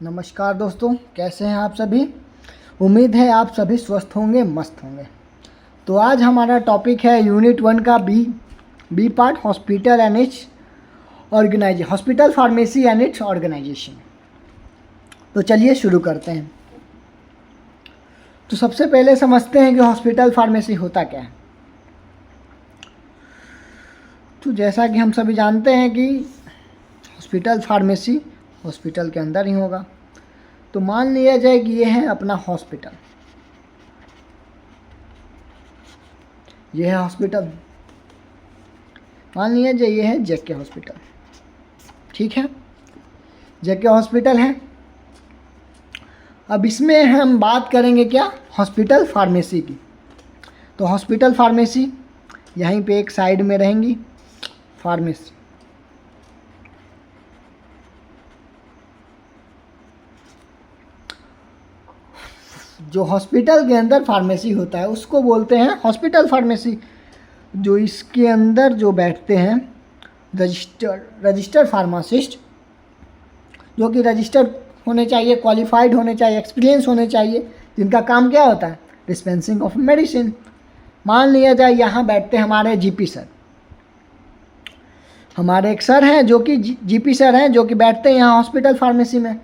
नमस्कार दोस्तों, कैसे हैं आप सभी। उम्मीद है आप सभी स्वस्थ होंगे, मस्त होंगे। तो आज हमारा टॉपिक है यूनिट 1 का B part, hospital and its organisation, hospital pharmacy and its organisation. तो चलिए शुरू करते हैं। तो सबसे पहले समझते हैं कि हॉस्पिटल फार्मेसी होता क्या है। तो जैसा कि हम सभी जानते हैं कि हॉस्पिटल फार्मेसी हॉस्पिटल के अंदर ही होगा। तो मान लिया जाए कि ये है अपना हॉस्पिटल, ये है हॉस्पिटल। मान लिया जाए ये है जेके हॉस्पिटल, ठीक है, जेके हॉस्पिटल है। अब इसमें हम बात करेंगे क्या, हॉस्पिटल फार्मेसी की। तो हॉस्पिटल फार्मेसी यहीं पे एक साइड में रहेंगी फार्मेसी। जो हॉस्पिटल के अंदर फार्मेसी होता है उसको बोलते हैं हॉस्पिटल फार्मेसी। जो इसके अंदर जो बैठते हैं रजिस्टर्ड फार्मासिस्ट, जो कि रजिस्टर्ड होने चाहिए, क्वालिफाइड होने चाहिए, एक्सपीरियंस होने चाहिए, जिनका काम क्या होता है, डिस्पेंसिंग ऑफ मेडिसिन। मान लिया जाए यहाँ बैठते हैं हमारे जीपी सर। हमारे एक सर हैं जो कि जीपी सर हैं, जो कि बैठते हैं यहाँ हॉस्पिटल फार्मेसी में।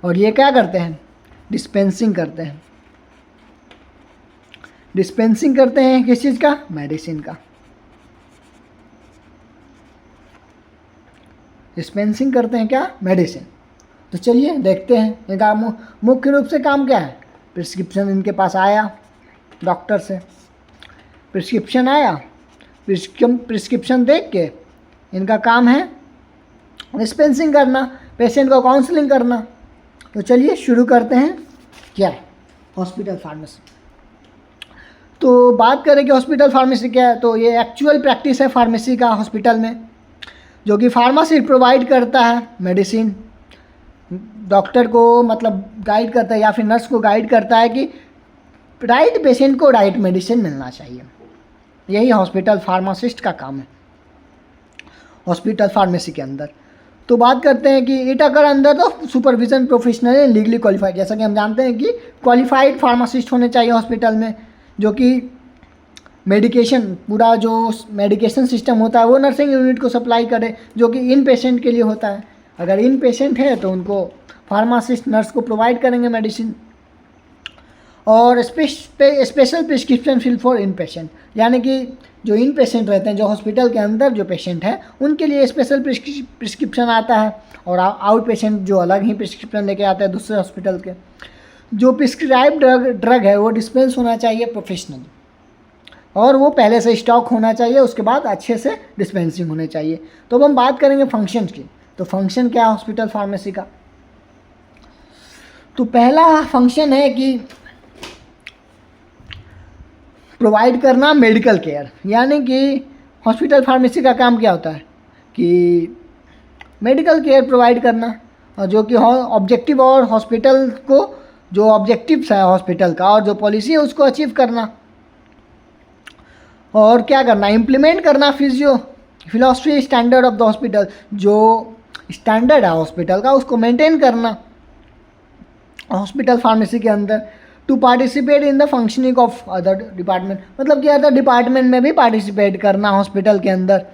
और ये क्या करते हैं, डिस्पेंसिंग करते हैं। डिस्पेंसिंग करते हैं किस चीज़ का, मेडिसिन का। डिस्पेंसिंग करते हैं क्या, मेडिसिन। तो चलिए देखते हैं इनका मुख्य रूप से काम क्या है। प्रिस्क्रिप्शन इनके पास आया डॉक्टर से, प्रिस्क्रिप्शन आया, प्रिस्क्रिप्शन देख के इनका काम है डिस्पेंसिंग करना, पेशेंट को काउंसलिंग करना। तो चलिए शुरू करते हैं क्या है हॉस्पिटल फार्मेसी। तो बात करें कि हॉस्पिटल फार्मेसी क्या है, तो ये एक्चुअल प्रैक्टिस है फार्मेसी का हॉस्पिटल में, जो कि फार्मेसी प्रोवाइड करता है मेडिसिन। डॉक्टर को मतलब गाइड करता है या फिर नर्स को गाइड करता है कि राइट पेशेंट को राइट मेडिसिन मिलना चाहिए। यही हॉस्पिटल फार्मासिस्ट का काम है हॉस्पिटल फार्मेसी के अंदर। तो बात करते हैं कि इट अगर अंदर तो सुपरविजन प्रोफेशनल है लीगली क्वालिफाइड। जैसा कि हम जानते हैं कि क्वालिफाइड फार्मासिस्ट होने चाहिए हॉस्पिटल में, जो कि मेडिकेशन, पूरा जो मेडिकेशन सिस्टम होता है वो नर्सिंग यूनिट को सप्लाई करे, जो कि इन पेशेंट के लिए होता है। अगर इन पेशेंट है तो उनको फार्मासिस्ट नर्स को प्रोवाइड करेंगे मेडिसिन। और special prescription fill for inpatient, यानी कि जो इन पेशेंट रहते हैं, जो हॉस्पिटल के अंदर जो पेशेंट है उनके लिए स्पेशल प्रिस्क्रिप्शन आता है। और आउट पेशेंट जो अलग ही प्रिस्क्रिप्शन लेके आते हैं दूसरे हॉस्पिटल के। जो प्रिस्क्राइब ड्रग है वो डिस्पेंस होना चाहिए प्रोफेशनली, और वो पहले से स्टॉक होना चाहिए, उसके बाद अच्छे से डिस्पेंसिंग होने चाहिए। तो अब हम बात करेंगे फंक्शन की। तो फंक्शन क्या है हॉस्पिटल फार्मेसी का। तो पहला फंक्शन है कि प्रोवाइड करना मेडिकल केयर, यानी कि हॉस्पिटल फार्मेसी का काम क्या होता है कि मेडिकल केयर प्रोवाइड करना, और जो कि ऑब्जेक्टिव और हॉस्पिटल को जो ऑब्जेक्टिव्स है हॉस्पिटल का और जो पॉलिसी है उसको अचीव करना। और क्या करना, इम्प्लीमेंट करना philosophy standard of the hospital, जो स्टैंडर्ड है हॉस्पिटल का उसको मेंटेन करना हॉस्पिटल फार्मेसी के अंदर। To participate in the functioning of other department, मतलब कि अदर डिपार्टमेंट में भी पार्टिसिपेट करना हॉस्पिटल के अंदर,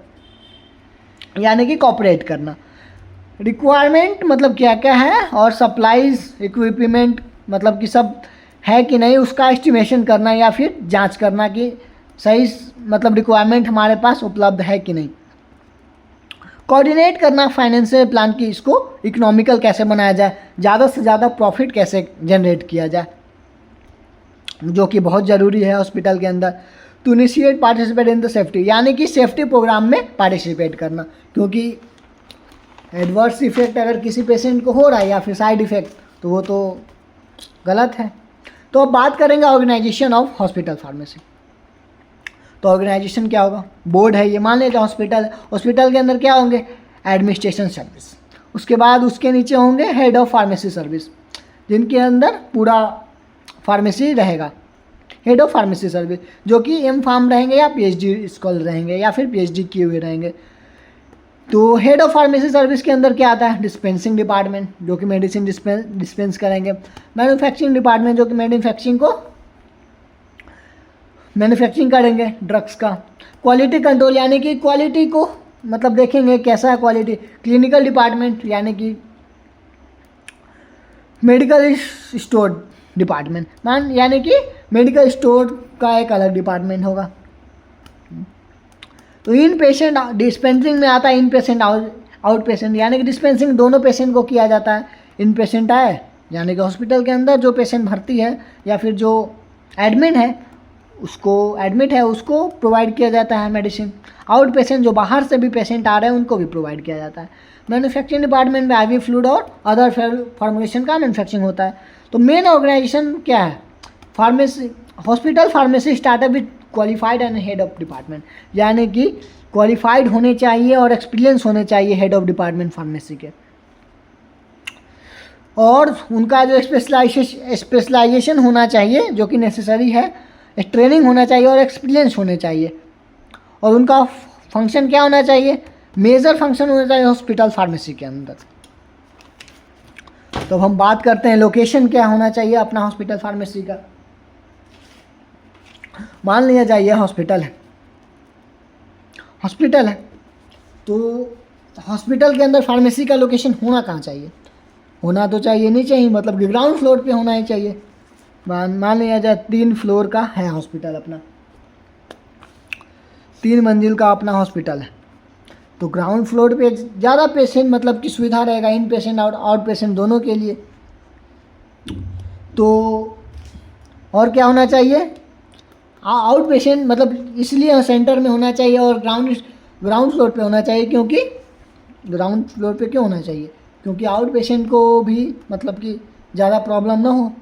यानी कि कॉपरेट करना। रिक्वायरमेंट मतलब क्या क्या है, और सप्लाईज इक्विपमेंट मतलब कि सब है कि नहीं उसका एस्टिमेशन करना, या फिर जांच करना कि सही मतलब रिक्वायरमेंट हमारे पास उपलब्ध है कि नहीं। कोऑर्डिनेट करना फाइनेंशियल प्लान की, इसको इकोनॉमिकल कैसे बनाया जाए, ज़्यादा से ज़्यादा प्रॉफिट कैसे जनरेट किया जाए, जो कि बहुत ज़रूरी है हॉस्पिटल के अंदर। To initiate participate in the safety, यानी कि सेफ्टी प्रोग्राम में पार्टिसिपेट करना, क्योंकि एडवर्स इफेक्ट अगर किसी पेशेंट को हो रहा है या फिर साइड इफ़ेक्ट, तो वो तो गलत है। तो अब बात करेंगे ऑर्गेनाइजेशन ऑफ हॉस्पिटल फार्मेसी। तो ऑर्गेनाइजेशन क्या होगा, बोर्ड है ये, मान लीजिए हॉस्पिटल, हॉस्पिटल के अंदर क्या होंगे, एडमिनिस्ट्रेशन सर्विस, उसके बाद उसके नीचे होंगे हेड ऑफ फार्मेसी सर्विस, जिनके अंदर पूरा फार्मेसी रहेगा, हेड ऑफ फार्मेसी सर्विस, जो कि एम फार्म रहेंगे या पीएचडी स्कॉलर रहेंगे या फिर पीएचडी किए हुए रहेंगे। तो हेड ऑफ फार्मेसी सर्विस के अंदर क्या आता है? डिस्पेंसिंग डिपार्टमेंट, जो कि मेडिसिन डिस्पेंस करेंगे। मैन्युफैक्चरिंग डिपार्टमेंट, जो कि मैन्युफैक्चरिंग करेंगे ड्रग्स का। क्वालिटी कंट्रोल, यानी कि क्वालिटी को मतलब देखेंगे कैसा है क्वालिटी। क्लिनिकल डिपार्टमेंट, यानी कि मेडिकल स्टोर डिपार्टमेंट, यानी कि मेडिकल स्टोर का एक अलग डिपार्टमेंट होगा। तो इन पेशेंट डिस्पेंसिंग में आता है इन पेशेंट आउट पेशेंट, यानी कि डिस्पेंसिंग दोनों पेशेंट को किया जाता है। इन पेशेंट आए यानी कि हॉस्पिटल के अंदर जो पेशेंट भर्ती है या फिर जो एडमिट है उसको प्रोवाइड किया जाता है मेडिसिन। आउट पेशेंट, जो बाहर से भी पेशेंट आ रहे हैं उनको भी प्रोवाइड किया जाता है। मैन्युफैक्चरिंग डिपार्टमेंट में IV फ्लूइड और अदर फॉर्मुलेशन का मैन्युफैक्चरिंग होता है। तो मेन ऑर्गेनाइजेशन क्या है? Pharmacy, hospital pharmacy startup with qualified and head of department, यानी कि क्वालिफाइड होने चाहिए और एक्सपीरियंस होने चाहिए हेड ऑफ डिपार्टमेंट फार्मेसी के, और उनका जो स्पेशलाइजेशन होना चाहिए जो कि नेसेसरी है, ट्रेनिंग होना चाहिए और एक्सपीरियंस होने चाहिए। और उनका फंक्शन क्या होना चाहिए? मेजर फंक्शन होना चाहिए हॉस्पिटल फार्मेसी के अंदर। तो हम बात करते हैं लोकेशन क्या होना चाहिए अपना हॉस्पिटल फार्मेसी का। मान लिया जाइए हॉस्पिटल है, तो हॉस्पिटल के अंदर फार्मेसी का लोकेशन होना कहाँ चाहिए? होना तो चाहिए नहीं चाहिए, मतलब कि ग्राउंड फ्लोर पे होना ही चाहिए। मान लिया जाए 3 फ्लोर का है हॉस्पिटल अपना, 3 मंजिल का अपना हॉस्पिटल है, तो ग्राउंड फ्लोर पे ज़्यादा पेशेंट मतलब की सुविधा रहेगा, इन पेशेंट और आउट पेशेंट दोनों के लिए। तो और क्या होना चाहिए? आउट पेशेंट मतलब इसलिए सेंटर में होना चाहिए और ग्राउंड फ्लोर पे होना चाहिए, क्योंकि ग्राउंड फ्लोर पे क्यों होना चाहिए? क्योंकि आउट पेशेंट को भी मतलब कि ज़्यादा प्रॉब्लम ना हो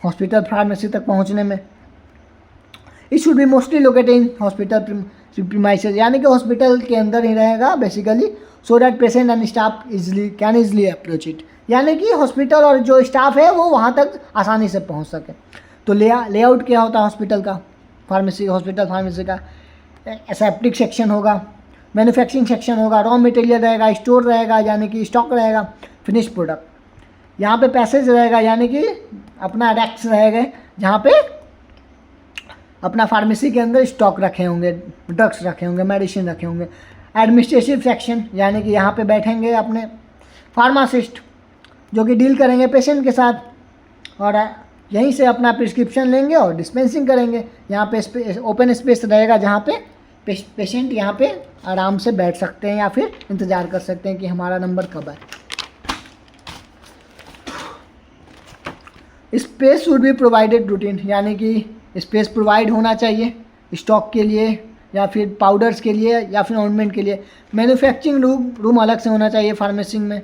हॉस्पिटल फार्मेसी तक पहुंचने में। It should be mostly located in hospital premises, यानी कि हॉस्पिटल के अंदर ही रहेगा basically, so that patient and staff can easily approach it, यानी कि हॉस्पिटल और जो स्टाफ है वो वहाँ तक आसानी से पहुँच सके। तो लेआउट क्या होता है हॉस्पिटल फार्मेसी का? एसेप्टिक सेक्शन होगा, मैन्युफैक्चरिंग सेक्शन होगा, रॉ मटेरियल रहेगा, स्टोर रहेगा यानी कि स्टॉक रहेगा, फिनिश प्रोडक्ट। यहाँ पे पैसेज रहेगा यानी कि अपना रैक्स रहेगा जहाँ पे अपना फार्मेसी के अंदर स्टॉक रखे होंगे, ड्रग्स रखे होंगे, मेडिसिन रखे होंगे। एडमिनिस्ट्रेटिव सेक्शन, यानी कि यहाँ पे बैठेंगे अपने फार्मासिस्ट जो कि डील करेंगे पेशेंट के साथ, और यहीं से अपना प्रिस्क्रिप्शन लेंगे और डिस्पेंसिंग करेंगे। यहाँ पे ओपन स्पेस रहेगा जहाँ पे पेशेंट यहाँ पे आराम से बैठ सकते हैं या फिर इंतज़ार कर सकते हैं कि हमारा नंबर कब आए। Space should be provided routine, यानी कि स्पेस प्रोवाइड होना चाहिए स्टॉक के लिए या फिर पाउडर्स के लिए या फिर ऑइंटमेंट के लिए। मैन्युफैक्चरिंग रूम अलग से होना चाहिए फार्मेसी में,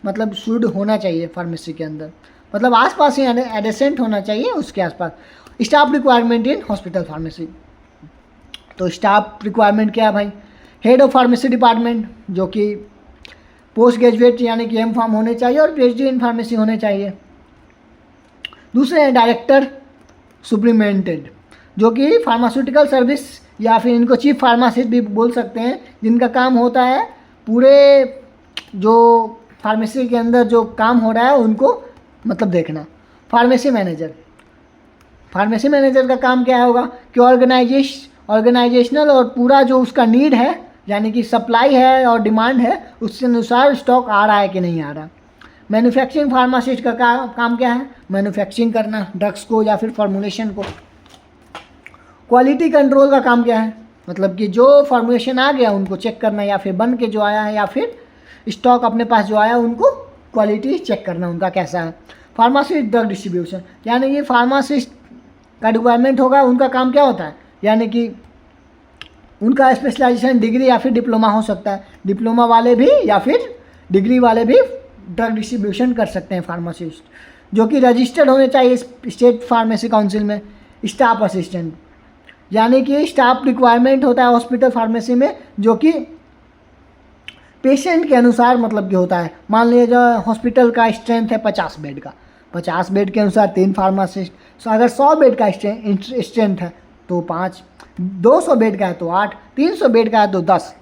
मतलब शुड होना चाहिए फार्मेसी के अंदर, मतलब आसपास ही एडेसेंट होना चाहिए उसके आसपास। Staff requirement in hospital pharmacy, तो स्टाफ रिक्वायरमेंट क्या है भाई? हेड ऑफ फार्मेसी डिपार्टमेंट जो कि पोस्ट ग्रेजुएट यानी कि M.Pharm होने चाहिए और PhD इन फार्मेसी होने चाहिए। दूसरे हैं डायरेक्टर सुप्रीमेंटेड, जो कि फार्मास्यूटिकल सर्विस या फिर इनको चीफ फार्मासिस्ट भी बोल सकते हैं, जिनका काम होता है पूरे जो फार्मेसी के अंदर जो काम हो रहा है उनको मतलब देखना। फार्मेसी मैनेजर का काम क्या होगा कि ऑर्गेनाइजेशनल और पूरा जो उसका नीड है यानी कि सप्लाई है और डिमांड है उसके अनुसार स्टॉक आ रहा है कि नहीं आ रहा। मैन्युफैक्चरिंग फार्मासिस्ट का काम क्या है? मैन्युफैक्चरिंग करना ड्रग्स को या फिर फॉर्मुलेशन को। क्वालिटी कंट्रोल का काम क्या है? मतलब कि जो फॉर्मुलेशन आ गया उनको चेक करना या फिर बन के जो आया है या फिर स्टॉक अपने पास जो आया उनको क्वालिटी चेक करना उनका कैसा है। फार्मासिस्ट ड्रग डिस्ट्रीब्यूशन, यानी कि फार्मासिस्ट का रिक्वायरमेंट होगा, उनका काम क्या होता है? यानी कि उनका स्पेशलाइजेशन डिग्री या फिर डिप्लोमा हो सकता है, डिप्लोमा वाले भी या फिर डिग्री वाले भी ड्रग डिस्ट्रीब्यूशन कर सकते हैं फार्मासिस्ट, जो कि रजिस्टर्ड होने चाहिए स्टेट फार्मेसी काउंसिल में। स्टाफ असिस्टेंट, यानी कि स्टाफ रिक्वायरमेंट होता है हॉस्पिटल फार्मेसी में जो कि पेशेंट के अनुसार मतलब कि होता है। मान लीजिए जो हॉस्पिटल का स्ट्रेंथ है 50 बेड का, 50 बेड के अनुसार 3 फार्मासिस्ट। तो अगर 100 बेड का स्ट्रेंथ है तो 5, 200 बेड का है तो 8, 300 बेड का है तो 10।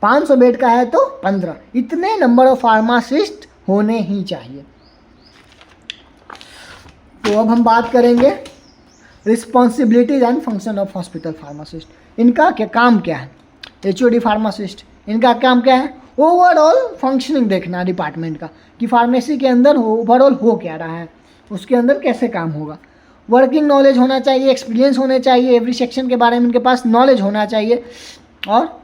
500 बेड का है तो 15, इतने नंबर ऑफ फार्मासिस्ट होने ही चाहिए। तो अब हम बात करेंगे responsibilities and function of hospital pharmacist. इनका क्या काम क्या है? HOD फार्मासिस्ट, इनका काम क्या है? ओवरऑल फंक्शनिंग देखना डिपार्टमेंट का कि फार्मेसी के अंदर ओवरऑल हो क्या रहा है, उसके अंदर कैसे काम होगा। वर्किंग नॉलेज होना चाहिए, एक्सपीरियंस होने चाहिए, एवरी सेक्शन के बारे में इनके पास नॉलेज होना चाहिए। और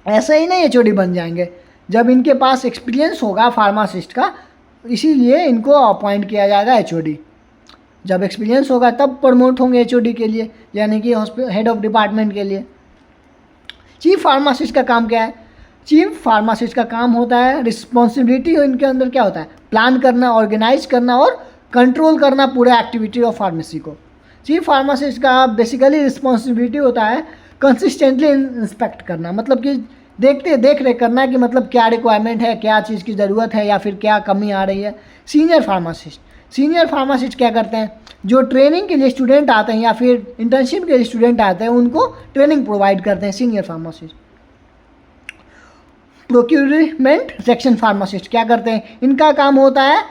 ऐसे ही नहीं HOD बन जाएंगे, जब इनके पास एक्सपीरियंस होगा फार्मासिस्ट का, इसीलिए इनको अपॉइंट किया जाएगा HOD। जब एक्सपीरियंस होगा तब प्रमोट होंगे HOD के लिए, यानी कि हेड ऑफ डिपार्टमेंट के लिए। चीफ फार्मासिस्ट का काम क्या है? चीफ फार्मासिस्ट का काम होता है, रिस्पॉन्सिबिलिटी इनके अंदर क्या होता है? प्लान करना, ऑर्गेनाइज करना और कंट्रोल करना पूरे एक्टिविटी ऑफ फार्मेसी को। चीफ फार्मासिस्ट का बेसिकली रिस्पॉन्सिबिलिटी होता है कंसिस्टेंटली इंस्पेक्ट करना, मतलब कि देख रेख करना कि मतलब क्या रिक्वायरमेंट है, क्या चीज़ की ज़रूरत है या फिर क्या कमी आ रही है। सीनियर फार्मासिस्ट क्या करते हैं? जो ट्रेनिंग के लिए स्टूडेंट आते हैं या फिर इंटर्नशिप के लिए स्टूडेंट आते हैं उनको ट्रेनिंग प्रोवाइड करते हैं senior pharmacist. Procurement section pharmacist क्या करते हैं? इनका काम होता है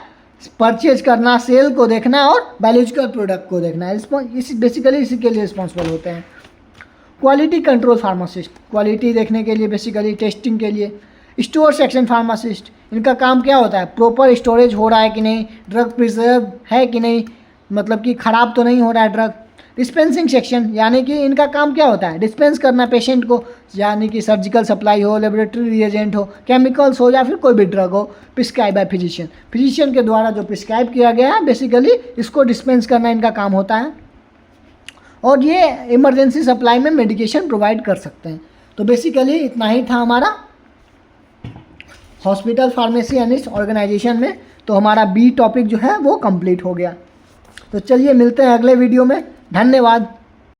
परचेज करना, सेल को देखना और बायोलॉजिकल प्रोडक्ट को देखना। बेसिकली इसी के लिए रिस्पॉन्सिबल होते हैं। क्वालिटी कंट्रोल फार्मासिस्ट, क्वालिटी देखने के लिए, बेसिकली टेस्टिंग के लिए। स्टोर सेक्शन फार्मासिस्ट, इनका काम क्या होता है? प्रॉपर स्टोरेज हो रहा है कि नहीं, ड्रग प्रिजर्व है कि नहीं, मतलब कि ख़राब तो नहीं हो रहा है ड्रग। डिस्पेंसिंग सेक्शन, यानी कि इनका काम क्या होता है? डिस्पेंस करना पेशेंट को, यानी कि सर्जिकल सप्लाई हो, लेबोरेटरी रिएजेंट हो, केमिकल्स हो या फिर कोई भी ड्रग हो प्रिस्क्राइब बाय फिजिशियन के द्वारा जो प्रिस्क्राइब किया गया है, बेसिकली इसको डिस्पेंस करना इनका काम होता है। और ये इमरजेंसी सप्लाई में मेडिकेशन प्रोवाइड कर सकते हैं। तो बेसिकली इतना ही था हमारा हॉस्पिटल फार्मेसी एंड इस ऑर्गेनाइजेशन में। तो हमारा B टॉपिक जो है वो कंप्लीट हो गया। तो चलिए मिलते हैं अगले वीडियो में। धन्यवाद।